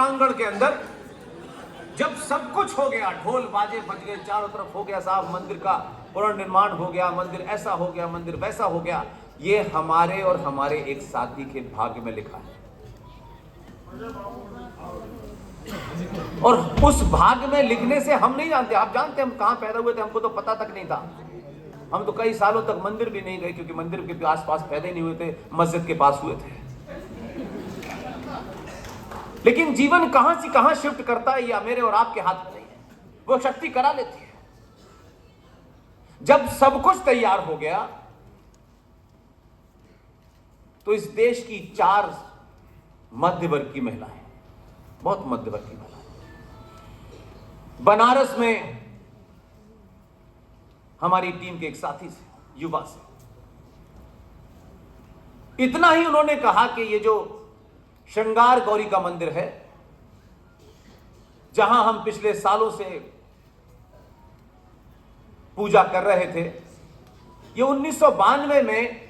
प्रांगण के अंदर जब सब कुछ हो गया, ढोल बाजे बज गए, चारों तरफ हो गया साहब, मंदिर का पुनर्निर्माण हो गया, मंदिर ऐसा हो गया, मंदिर वैसा हो गया, ये हमारे और हमारे एक साथी के भाग्य में लिखा है। और उस भाग्य में लिखने से हम नहीं जानते, आप जानते हम कहां पैदा हुए थे, हमको तो पता तक नहीं था। हम तो कई सालों तक मंदिर भी नहीं गए, क्योंकि मंदिर के आसपास पैदा नहीं हुए थे, मस्जिद के पास हुए थे। लेकिन जीवन कहां से कहां शिफ्ट करता है, या मेरे और आपके हाथ में नहीं है, वो शक्ति करा लेती है। जब सब कुछ तैयार हो गया तो इस देश की 4 मध्य वर्ग की महिलाएं, बहुत मध्य वर्ग की महिलाएं, बनारस में हमारी टीम के एक साथी से, युवा से, इतना ही उन्होंने कहा कि ये जो श्रृंगार गौरी का मंदिर है, जहां हम पिछले सालों से पूजा कर रहे थे, ये 1992 में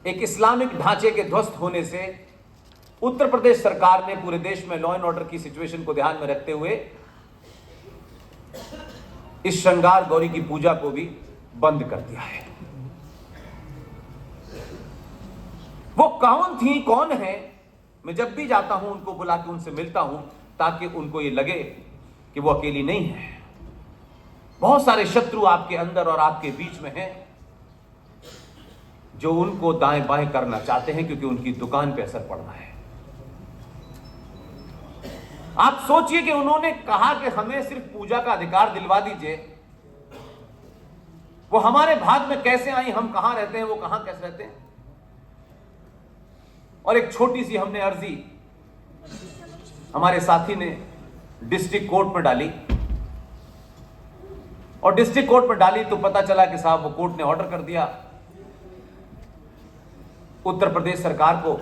एक इस्लामिक ढांचे के ध्वस्त होने से उत्तर प्रदेश सरकार ने पूरे देश में लॉ एंड ऑर्डर की सिचुएशन को ध्यान में रखते हुए इस श्रृंगार गौरी की पूजा को भी बंद कर दिया है। वो कौन है, मैं जब भी जाता हूं उनको बुला के उनसे मिलता हूं, ताकि उनको ये लगे कि वो अकेली नहीं है। बहुत सारे शत्रु आपके अंदर और आपके बीच में हैं, जो उनको दाएं बाएं करना चाहते हैं, क्योंकि उनकी दुकान पे असर पड़ रहा है। आप सोचिए कि उन्होंने कहा कि हमें सिर्फ पूजा का अधिकार दिलवा दीजिए, वो हमारे भाग में कैसे आई, हम कहां रहते हैं, वो कहां कैसे रहते हैं। और एक छोटी सी हमने अर्जी हमारे साथी ने डिस्ट्रिक्ट कोर्ट में डाली, और डिस्ट्रिक्ट कोर्ट में डाली तो पता चला कि साहब वो कोर्ट ने ऑर्डर कर दिया उत्तर प्रदेश सरकार को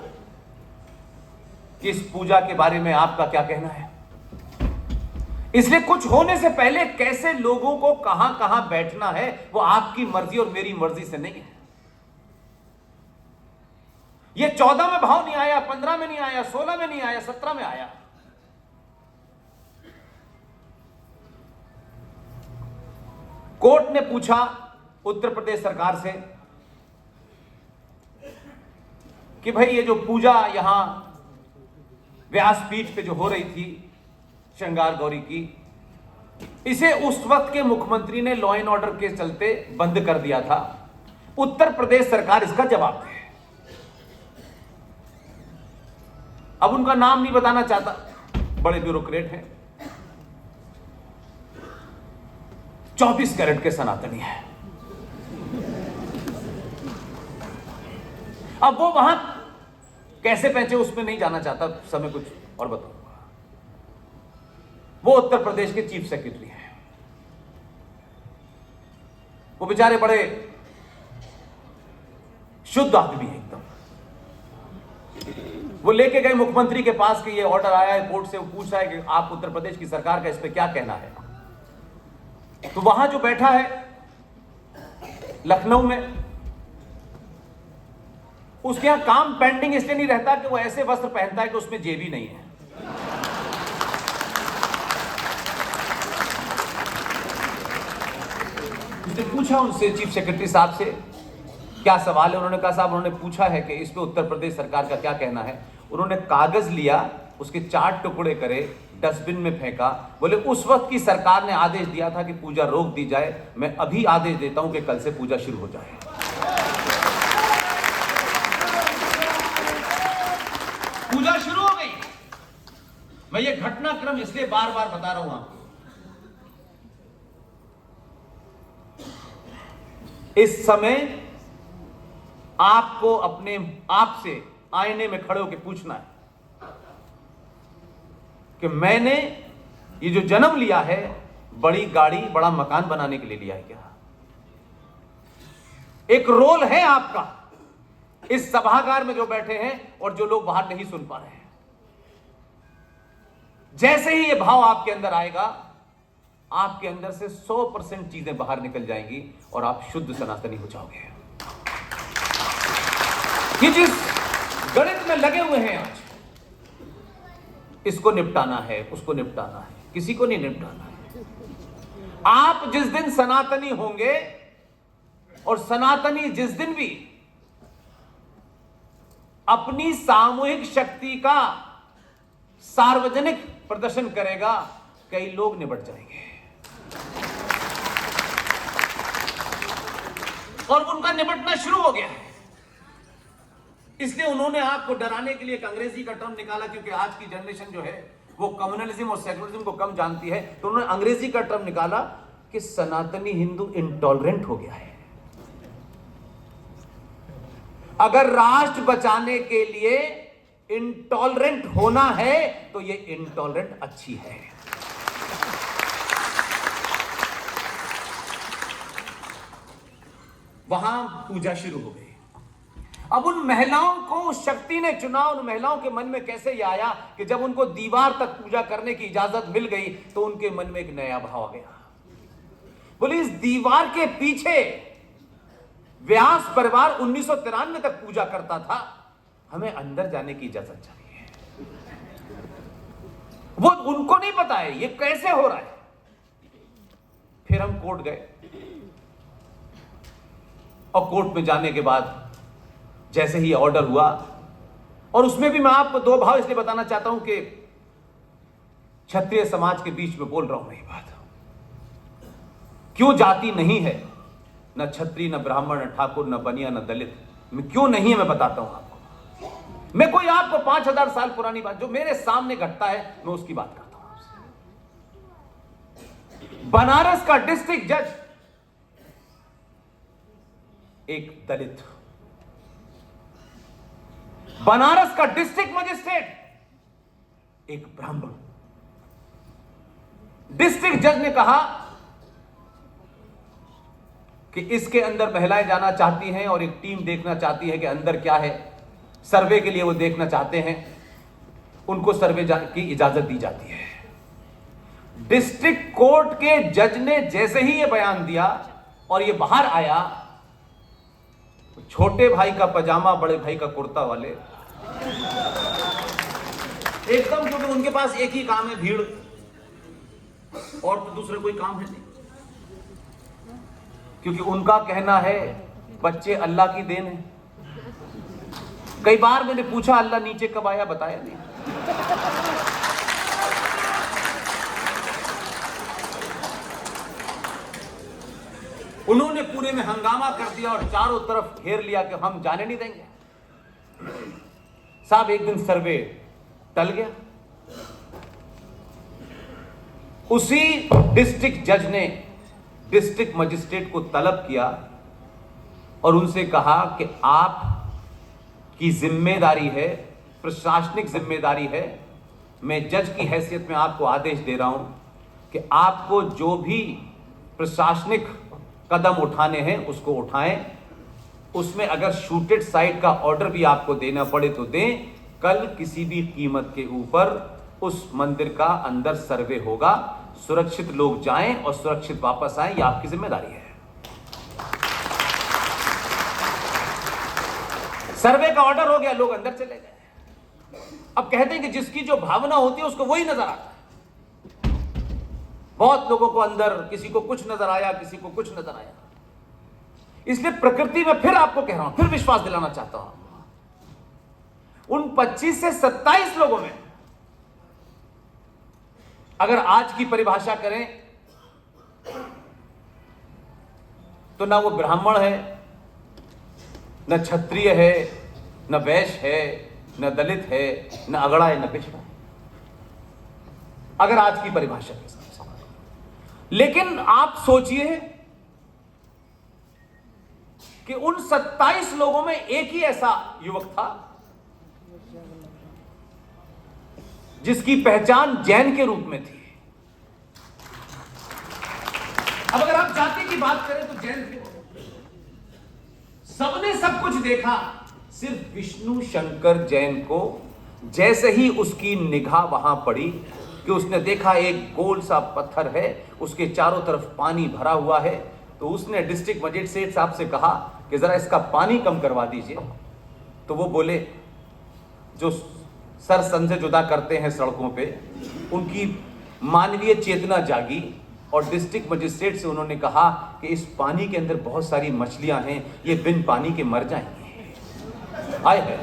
कि इस पूजा के बारे में आपका क्या कहना है। इसलिए कुछ होने से पहले कैसे लोगों को कहां कहां बैठना है, वो आपकी मर्जी और मेरी मर्जी से नहीं है। ये 14 में भाव नहीं आया, 15 में नहीं आया, 16 में नहीं आया, 17 में आया। कोर्ट ने पूछा उत्तर प्रदेश सरकार से कि भाई ये जो पूजा यहां व्यासपीठ पे जो हो रही थी श्रृंगार गौरी की, इसे उस वक्त के मुख्यमंत्री ने लॉ एंड ऑर्डर के चलते बंद कर दिया था। उत्तर प्रदेश सरकार इसका जवाब दे। अब उनका नाम नहीं बताना चाहता, बड़े ब्यूरोक्रेट हैं, 24 कैरेट के सनातनी है। अब वो वहां कैसे पहुंचे उसमें नहीं जाना चाहता, समय कुछ और बताऊंगा। वो उत्तर प्रदेश के चीफ सेक्रेटरी हैं। वो बेचारे बड़े शुद्ध आदमी है एकदम। वो लेके गए मुख्यमंत्री के पास कि ये ऑर्डर आया है कोर्ट से, वो पूछ रहा है कि आप उत्तर प्रदेश की सरकार का इस पे क्या कहना है। तो वहां जो बैठा है लखनऊ में, उसके यहां काम पेंडिंग इसलिए नहीं रहता कि वो ऐसे वस्त्र पहनता है कि उसमें जेब ही नहीं है। उसने पूछा उनसे, चीफ सेक्रेटरी साहब से, क्या सवाल है। उन्होंने कहा साहब उन्होंने पूछा है कि इस पे उत्तर प्रदेश सरकार का क्या कहना है। उन्होंने कागज लिया, उसके 4 टुकड़े करे, डस्टबिन में फेंका, बोले उस वक्त की सरकार ने आदेश दिया था कि पूजा रोक दी जाए, मैं अभी आदेश देता हूं कि कल से पूजा शुरू हो जाए। पूजा शुरू हो गई। मैं ये घटनाक्रम इसलिए बार बार बता रहा हूं आपको, इस समय आपको अपने आप से आईने में खड़े होकर पूछना है कि मैंने ये जो जन्म लिया है बड़ी गाड़ी बड़ा मकान बनाने के लिए लिया है क्या। एक रोल है आपका इस सभागार में जो बैठे हैं और जो लोग बाहर नहीं सुन पा रहे हैं। जैसे ही ये भाव आपके अंदर आएगा, आपके अंदर से 100% चीजें बाहर निकल जाएंगी और आप शुद्ध सनातनी हो जाओगे। ये जिस गणित में लगे हुए हैं आज, इसको निपटाना है, उसको निपटाना है, किसी को नहीं निपटाना है। आप जिस दिन सनातनी होंगे और सनातनी जिस दिन भी अपनी सामूहिक शक्ति का सार्वजनिक प्रदर्शन करेगा, कई लोग निपट जाएंगे और उनका निपटना शुरू हो गया है। इसलिए उन्होंने आपको डराने के लिए एक अंग्रेजी का टर्म निकाला, क्योंकि आज की जनरेशन जो है वो कम्युनलिज्म और सेकुलरिज्म को कम जानती है, तो उन्होंने अंग्रेजी का टर्म निकाला कि सनातनी हिंदू इंटॉलरेंट हो गया है। अगर राष्ट्र बचाने के लिए इंटॉलरेंट होना है तो ये इंटॉलरेंट अच्छी है। वहां पूजा शुरू हो गई। अब उन महिलाओं को उस शक्ति ने चुना। उन महिलाओं के मन में कैसे यह आया कि जब उनको दीवार तक पूजा करने की इजाजत मिल गई तो उनके मन में एक नया भाव आ गया। बोले इस दीवार के पीछे व्यास परिवार 1993 तक पूजा करता था, हमें अंदर जाने की इजाजत चाहिए। वो उनको नहीं पता है ये कैसे हो रहा है। फिर हम कोर्ट गए और कोर्ट में जाने के बाद जैसे ही ऑर्डर हुआ, और उसमें भी मैं आपको दो भाव इसलिए बताना चाहता हूं कि क्षत्रिय समाज के बीच में बोल रहा हूं मैं ये बात। क्यों जाति नहीं है, न क्षत्रिय, न ब्राह्मण, न ठाकुर, न बनिया, न दलित, मैं क्यों नहीं है मैं बताता हूं आपको। मैं कोई आपको 5000 साल पुरानी बात जो मेरे सामने घटता है मैं उसकी बात करता हूं आपसे। बनारस का डिस्ट्रिक्ट जज एक दलित, बनारस का डिस्ट्रिक्ट मजिस्ट्रेट एक ब्राह्मण। डिस्ट्रिक्ट जज ने कहा कि इसके अंदर महिलाएं जाना चाहती हैं और एक टीम देखना चाहती है कि अंदर क्या है, सर्वे के लिए वो देखना चाहते हैं, उनको सर्वे की इजाजत दी जाती है। डिस्ट्रिक्ट कोर्ट के जज ने जैसे ही ये बयान दिया और ये बाहर आया, छोटे भाई का पजामा बड़े भाई का कुर्ता वाले एकदम, क्योंकि उनके पास एक ही काम है भीड़, और तो दूसरा कोई काम है नहीं। क्योंकि उनका कहना है बच्चे अल्लाह की देन है। कई बार मैंने पूछा अल्लाह नीचे कब आया, बताया नहीं। उन्होंने पूरे में हंगामा कर दिया और चारों तरफ घेर लिया कि हम जाने नहीं देंगे। साहब एक दिन सर्वे टल गया। उसी डिस्ट्रिक्ट जज ने डिस्ट्रिक्ट मजिस्ट्रेट को तलब किया और उनसे कहा कि आप की जिम्मेदारी है, प्रशासनिक जिम्मेदारी है, मैं जज की हैसियत में आपको आदेश दे रहा हूं कि आपको जो भी प्रशासनिक कदम उठाने हैं उसको उठाएं। उसमें अगर शूटेड साइट का ऑर्डर भी आपको देना पड़े तो दें। कल किसी भी कीमत के ऊपर उस मंदिर का अंदर सर्वे होगा, सुरक्षित लोग जाएं और सुरक्षित वापस आएं, यह आपकी जिम्मेदारी है। सर्वे का ऑर्डर हो गया, लोग अंदर चले गए। अब कहते हैं कि जिसकी जो भावना होती है उसको वही नजर आता है। बहुत लोगों को अंदर, किसी को कुछ नजर आया, किसी को कुछ नजर आया। इसलिए प्रकृति में फिर आपको कह रहा हूं, फिर विश्वास दिलाना चाहता हूं, उन 25 से 27 लोगों में अगर आज की परिभाषा करें तो ना वो ब्राह्मण है, न क्षत्रिय है, न वैश्य है, न दलित है, न अगड़ा है, न पिछड़ा है, अगर आज की परिभाषा के साथ। लेकिन आप सोचिए कि उन 27 लोगों में एक ही ऐसा युवक था जिसकी पहचान जैन के रूप में थी। अब अगर आप जाति की बात करें तो जैन थे। सबने सब कुछ देखा, सिर्फ विष्णु शंकर जैन को जैसे ही उसकी निगाह वहां पड़ी कि उसने देखा एक गोल सा पत्थर है, उसके चारों तरफ पानी भरा हुआ है, तो उसने डिस्ट्रिक्ट मजिस्ट्रेट साहब से कहा कि जरा इसका पानी कम करवा दीजिए। तो वो बोले जो सर सन से जुदा करते हैं सड़कों पे, उनकी मानवीय चेतना जागी और डिस्ट्रिक्ट मजिस्ट्रेट से उन्होंने कहा कि इस पानी के अंदर बहुत सारी मछलियां हैं, ये बिन पानी के मर जाएंगी। आए है,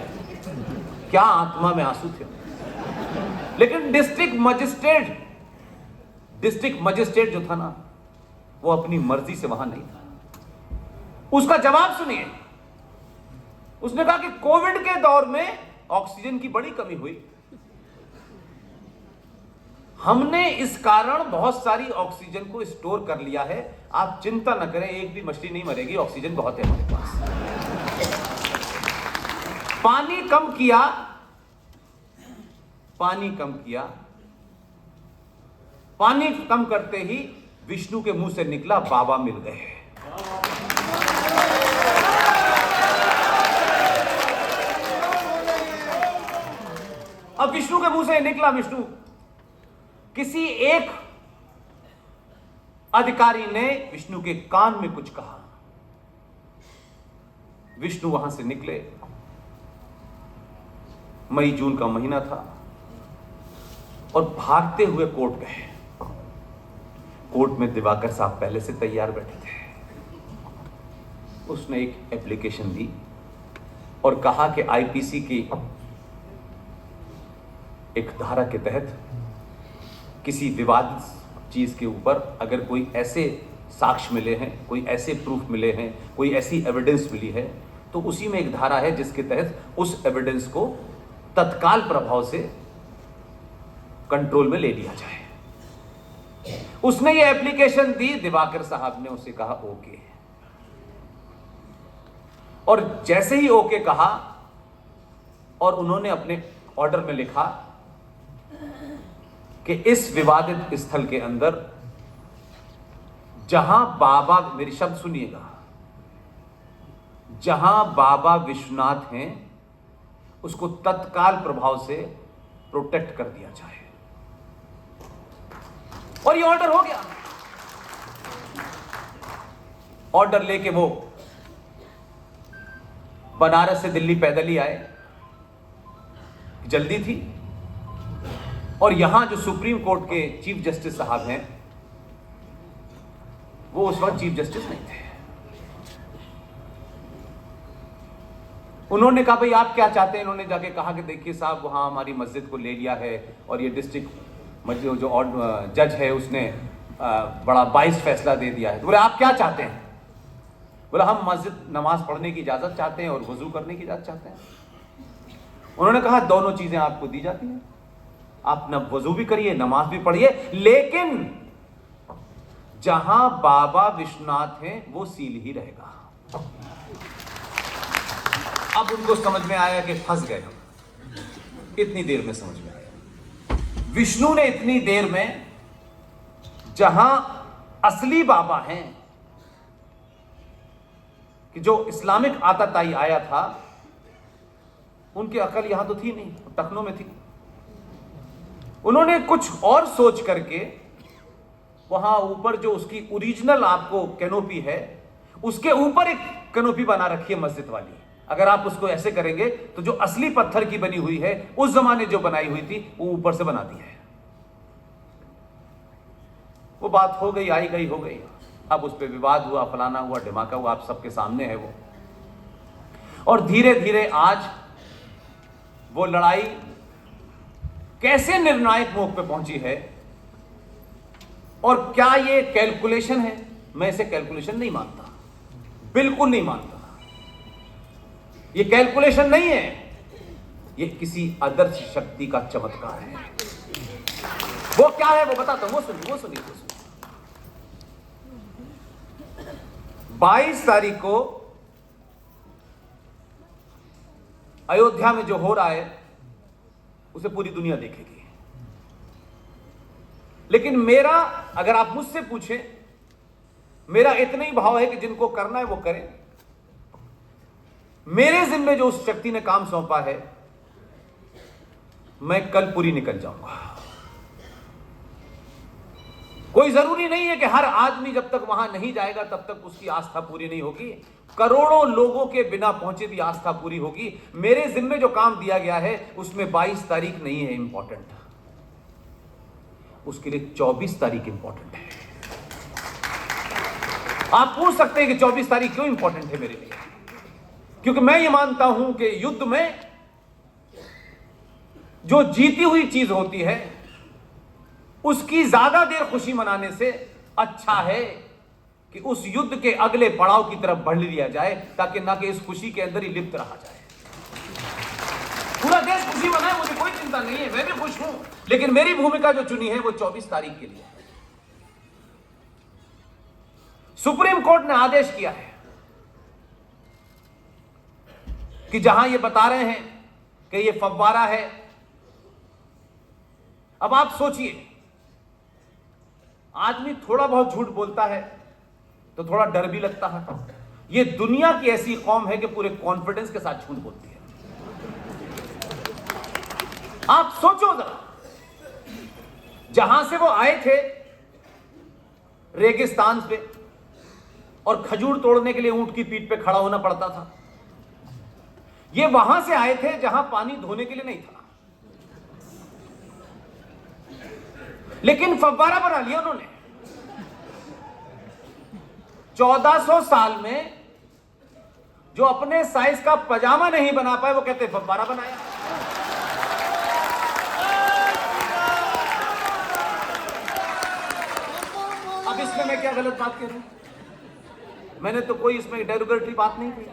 क्या आत्मा में आंसू थे। लेकिन डिस्ट्रिक्ट मजिस्ट्रेट जो था ना, वो अपनी मर्जी से वहां नहीं था। उसका जवाब सुनिए। उसने कहा कि कोविड के दौर में ऑक्सीजन की बड़ी कमी हुई, हमने इस कारण बहुत सारी ऑक्सीजन को स्टोर कर लिया है, आप चिंता न करें, एक भी मछली नहीं मरेगी, ऑक्सीजन बहुत है हमारे पास। पानी कम किया, पानी कम करते ही विष्णु के मुंह से निकला, बाबा मिल गए। अब विष्णु के मुंह से निकला, विष्णु, किसी एक अधिकारी ने विष्णु के कान में कुछ कहा। विष्णु वहां से निकले, मई जून का महीना था, और भागते हुए कोर्ट गए। कोर्ट में दिवाकर साहब पहले से तैयार बैठे थे। उसने एक एप्लीकेशन दी और कहा कि आईपीसी की एक धारा के तहत किसी विवादित चीज के ऊपर अगर कोई ऐसे साक्ष्य मिले हैं, कोई ऐसे प्रूफ मिले हैं, कोई ऐसी एविडेंस मिली है, तो उसी में एक धारा है जिसके तहत उस एविडेंस को तत्काल प्रभाव से कंट्रोल में ले लिया जाए। उसने ये एप्लीकेशन दी, दिवाकर साहब ने उसे कहा ओके, और जैसे ही ओके कहा और उन्होंने अपने ऑर्डर में लिखा कि इस विवादित स्थल के अंदर जहां बाबा, मेरी शब्द सुनिएगा, जहां बाबा विश्वनाथ हैं उसको तत्काल प्रभाव से प्रोटेक्ट कर दिया जाए। और ये ऑर्डर हो गया। ऑर्डर लेके वो बनारस से दिल्ली पैदल ही आए, जल्दी थी। और यहां जो सुप्रीम कोर्ट के चीफ जस्टिस साहब हैं, वो उस वक्त चीफ जस्टिस नहीं थे। उन्होंने कहा भाई आप क्या चाहते हैं। इन्होंने जाके कहा कि देखिए साहब, वहां हमारी मस्जिद को ले लिया है और ये डिस्ट्रिक्ट मस्जिद जो जज है उसने बड़ा बाइस फैसला दे दिया है। तो बोले आप क्या चाहते हैं। बोला हम मस्जिद नमाज पढ़ने की इजाजत चाहते हैं और वजू करने की इजाजत चाहते हैं। उन्होंने कहा दोनों चीजें आपको दी जाती हैं, आप न वजू भी करिए, नमाज भी पढ़िए, लेकिन जहां बाबा विश्वनाथ हैं वो सील ही रहेगा। अब उनको समझ में आया कि फंस गए हम। इतनी देर में समझ में आया, विष्णु ने इतनी देर में जहां असली बाबा हैं, कि जो इस्लामिक आताताई आया था, उनकी अकल यहां तो थी नहीं, टखनों में थी। उन्होंने कुछ और सोच करके वहां ऊपर जो उसकी ओरिजिनल आपको कैनोपी है, उसके ऊपर एक कैनोपी बना रखी है मस्जिद वाली। अगर आप उसको ऐसे करेंगे तो जो असली पत्थर की बनी हुई है, उस जमाने जो बनाई हुई थी, वो ऊपर से बना दी है। वो बात हो गई, आई गई हो गई। अब उस पर विवाद हुआ, फलाना हुआ, ढिमाका हुआ, आप सबके सामने है वो। और धीरे धीरे आज वो लड़ाई कैसे निर्णायक मोड़ पे पहुंची है। और क्या ये कैलकुलेशन है? मैं इसे कैलकुलेशन नहीं मानता, बिल्कुल नहीं मानता। ये कैलकुलेशन नहीं है, ये किसी आदर्श शक्ति का चमत्कार है। वो क्या है वो बताता हूं, वो सुनिए। 22 तारीख को अयोध्या में जो हो रहा है उसे पूरी दुनिया देखेगी। लेकिन मेरा, अगर आप मुझसे पूछें, मेरा इतना ही भाव है कि जिनको करना है वो करें। मेरे जिम्मे जो उस शक्ति ने काम सौंपा है, मैं कल पूरी निकल जाऊंगा। कोई जरूरी नहीं है कि हर आदमी जब तक वहां नहीं जाएगा तब तक उसकी आस्था पूरी नहीं होगी। करोड़ों लोगों के बिना पहुंचे भी आस्था पूरी होगी। मेरे जिम्मे जो काम दिया गया है उसमें 22 तारीख नहीं है इंपॉर्टेंट, उसके लिए 24 तारीख इंपॉर्टेंट है। आप पूछ सकते हैं कि 24 तारीख क्यों इंपॉर्टेंट है मेरे लिए? क्योंकि मैं ये मानता हूं कि युद्ध में जो जीती हुई चीज होती है उसकी ज्यादा देर खुशी मनाने से अच्छा है कि उस युद्ध के अगले पड़ाव की तरफ बढ़ लिया जाए, ताकि ना कि इस खुशी के अंदर ही लिप्त रहा जाए। पूरा देश खुशी मनाए, मुझे कोई चिंता नहीं है, मैं भी खुश हूं, लेकिन मेरी भूमिका जो चुनी है वो 24 तारीख के लिए है। सुप्रीम कोर्ट ने आदेश किया है कि जहां ये बता रहे हैं कि ये फव्वारा है, अब आप सोचिए, आदमी थोड़ा बहुत झूठ बोलता है तो थोड़ा डर भी लगता है। ये दुनिया की ऐसी कौम है कि पूरे कॉन्फिडेंस के साथ झूठ बोलती है। आप सोचो जरा, जहां से वो आए थे रेगिस्तान पे और खजूर तोड़ने के लिए ऊंट की पीठ पे खड़ा होना पड़ता था, ये वहां से आए थे जहां पानी धोने के लिए नहीं था, लेकिन फव्वारा बना लिया उन्होंने। 1400 साल में जो अपने साइज का पजामा नहीं बना पाए वो कहते फव्वारा बनाया। अब इसमें मैं क्या गलत बात कह रहा हूं? मैंने तो कोई इसमें डेरोगेटरी बात नहीं की,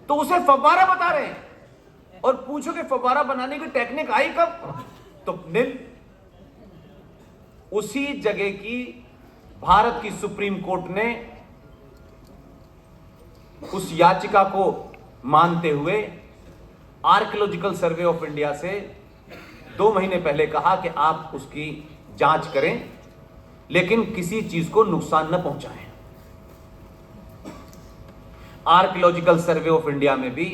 तो उसे फव्वारा बता रहे हैं। और पूछो कि फव्वारा बनाने की टेक्निक आई कब? तो नील उसी जगह की भारत की सुप्रीम कोर्ट ने उस याचिका को मानते हुए आर्कियोलॉजिकल सर्वे ऑफ इंडिया से 2 महीने पहले कहा कि आप उसकी जांच करें, लेकिन किसी चीज को नुकसान न पहुंचाएं। आर्कियोलॉजिकल सर्वे ऑफ इंडिया में भी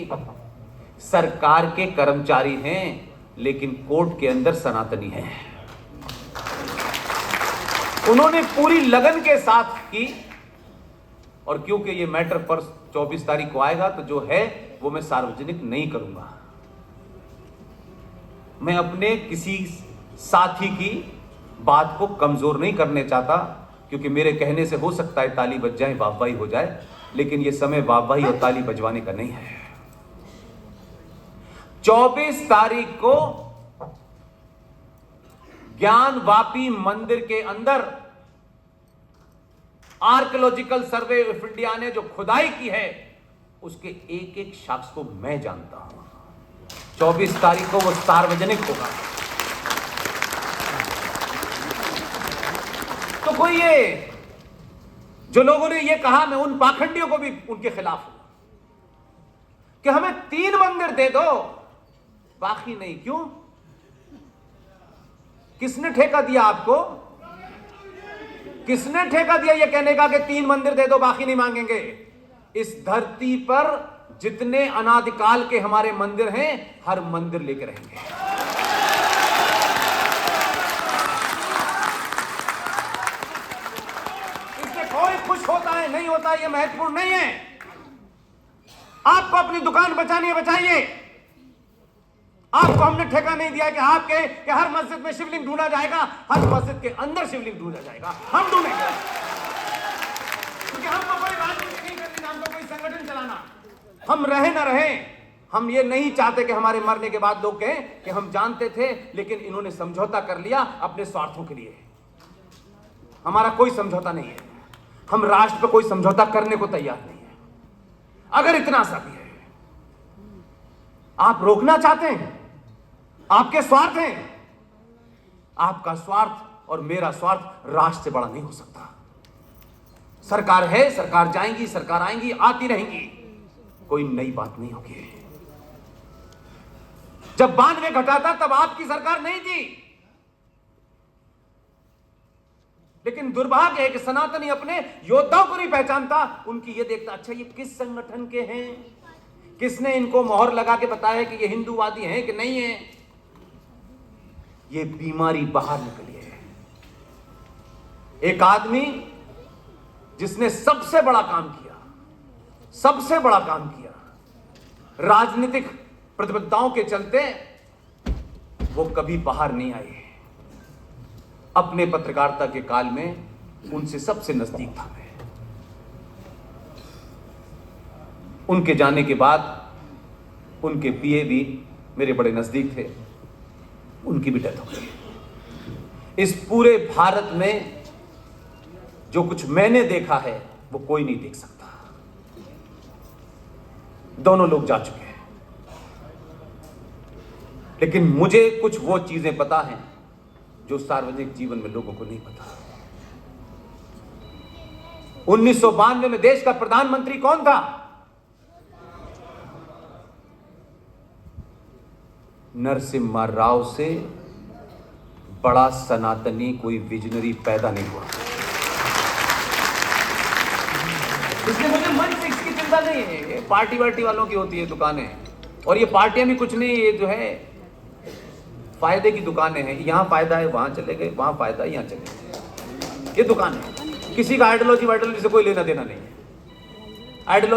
सरकार के कर्मचारी हैं, लेकिन कोर्ट के अंदर सनातनी हैं। उन्होंने पूरी लगन के साथ की, और क्योंकि ये मैटर पर 24 तारीख को आएगा तो जो है वो मैं सार्वजनिक नहीं करूंगा। मैं अपने किसी साथी की बात को कमजोर नहीं करने चाहता, क्योंकि मेरे कहने से हो सकता है ताली बज जाए, वाहवाही हो जाए, लेकिन ये समय वाहवाही और ताली बजवाने का नहीं है। 24 तारीख को ज्ञानवापी मंदिर के अंदर आर्कियोलॉजिकल सर्वे ऑफ इंडिया ने जो खुदाई की है उसके एक एक शख्स को मैं जानता हूं। 24 तारीख को वो सार्वजनिक होगा। तो कोई ये जो लोगों ने ये कहा, मैं उन पाखंडियों को भी उनके खिलाफ हूं कि हमें 3 मंदिर दे दो, बाकी नहीं। क्यों? किसने ठेका दिया आपको? किसने ठेका दिया ये कहने का कि 3 मंदिर दे दो, बाकी नहीं मांगेंगे? इस धरती पर जितने अनादिकाल के हमारे मंदिर हैं, हर मंदिर लेके रहेंगे। इससे कोई खुश होता है नहीं होता है, ये महत्वपूर्ण नहीं है। आपको अपनी दुकान बचानी है, बचाइए। आपको हमने ठेका नहीं दिया कि हर मस्जिद में शिवलिंग ढूंढा जाएगा, हर मस्जिद के अंदर शिवलिंग ढूंढा जाएगा। हम ढूंढेंगे, क्योंकि हमको कोई राजनीति नहीं करनी, हमको कोई संगठन चलाना। हम रहे ना रहे, हम ये नहीं चाहते कि हमारे मरने के बाद लोग कहें कि हम जानते थे लेकिन इन्होंने समझौता कर लिया अपने स्वार्थों के लिए। हमारा कोई समझौता नहीं है, हम राष्ट्र पर कोई समझौता करने को तैयार नहीं है। अगर इतना सा भी है, आप रोकना चाहते हैं, आपके स्वार्थ हैं। आपका स्वार्थ और मेरा स्वार्थ राष्ट्र से बड़ा नहीं हो सकता। सरकार है, सरकार जाएंगी, सरकार आएंगी, आती रहेंगी, कोई नई बात नहीं होगी। जब 92 घटा था तब आपकी सरकार नहीं थी, लेकिन दुर्भाग्य है कि सनातनी अपने योद्धाओं को नहीं पहचानता। उनकी ये देखता, अच्छा ये किस संगठन के हैं, किसने इनको मोहर लगा के बताया कि ये हिंदूवादी हैं कि नहीं है। ये बीमारी बाहर निकली है। एक आदमी जिसने सबसे बड़ा काम किया, सबसे बड़ा काम किया, राजनीतिक प्रतिबद्धताओं के चलते वो कभी बाहर नहीं आए। अपने पत्रकारिता के काल में उनसे सबसे नजदीक था मैं। उनके जाने के बाद उनके पीए भी मेरे बड़े नजदीक थे, उनकी भी डेथ हो गई। इस पूरे भारत में जो कुछ मैंने देखा है वो कोई नहीं देख सकता। दोनों लोग जा चुके हैं, लेकिन मुझे कुछ वो चीजें पता हैं जो सार्वजनिक जीवन में लोगों को नहीं पता। 1992 में देश का प्रधानमंत्री कौन था? नरसिम्हा राव से बड़ा सनातनी कोई विजनरी पैदा नहीं हुआ। इसलिए मुझे मन से इसकी चिंता नहीं है। ये पार्टी वार्टी वालों की होती है दुकानें, और ये पार्टियां भी कुछ नहीं, ये जो है फायदे की दुकानें हैं। यहां फायदा है वहां चले गए, वहां फायदा है यहां चले गए। ये दुकान है, किसी का आइडियोलॉजी वाइडियोलॉजी से कोई लेना देना नहीं है। आइडियोलॉजी